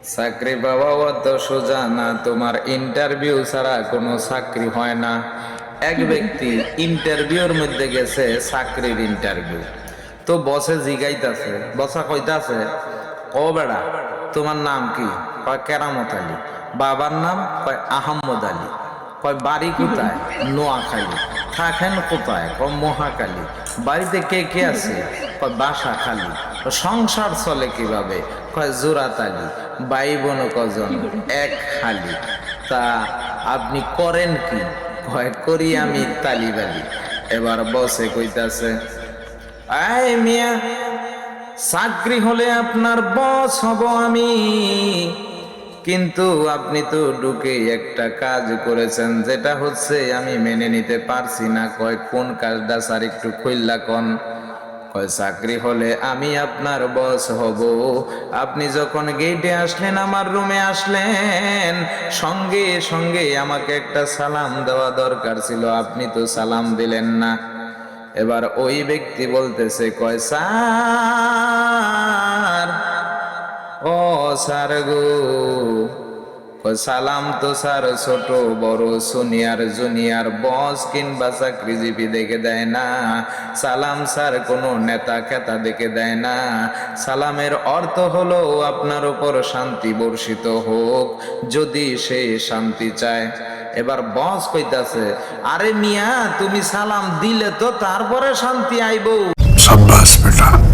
চাকরি পাওয়া অত সোজা না, তোমার ইন্টারভিউ ছাড়া কোনো চাকরি হয় না। এক ব্যক্তি ইন্টারভিউর মধ্যে গেছে, চাকরির ইন্টারভিউ। তো বসে জিগাইতাছে, বসা কইতাছে, ও বেড়া তোমার নাম কি? কয় কেরামত আলী। বাবার নাম? কয় আহম্মদ আলী। কয় বাড়ি কোথায়? নোয়াখালী। থাকেন কোথায়? কয় মহাখালী। বাড়িতে কে কে আছে? কয় বাসা খালি। সংসার চলে কিভাবে? কয় জোড়াতালি। ভাই বোন কজন? এক খালি। তা আপনি করেন কি? কয় করি আমি তালিবালি। এবার বসে কইতাছে, আয় মিয়া, চাকরি হলে আপনার বস হব আমি, কিন্তু আপনি তো ঢুকে একটা কাজ করেছেন যেটা হচ্ছে আমি মেনে নিতে পারছি না। কয় কোন কাজটা স্যার একটু খুইল্লা কোন? কয় চাকরি হলে আমি আপনার বস হব। আপনি যখন গেটে আসলেন, আমার রুমে আসলেন, সঙ্গে সঙ্গে আমাকে একটা সালাম দেওয়া দরকার ছিল, আপনি তো সালাম দিলেন না। এবার ওই ব্যক্তি বলতেছে, কয় স্যার, ও স্যার গো, কয় সালাম তো স্যার ছোট বড় সিনিয়র জুনিয়র বস কিংবা চাকরিজীবী দেখে দেয় না। সালাম স্যার কোনো নেতা খেতা দেখে দেয় না। সালামের অর্থ হলো আপনার উপর শান্তি বর্ষিত হোক, যদি সে শান্তি চায়। এবার বস কইতাছে, আরে মিয়া, তুমি সালাম দিলে তো তারপরে শান্তি আইবো। शाबाश बेटा।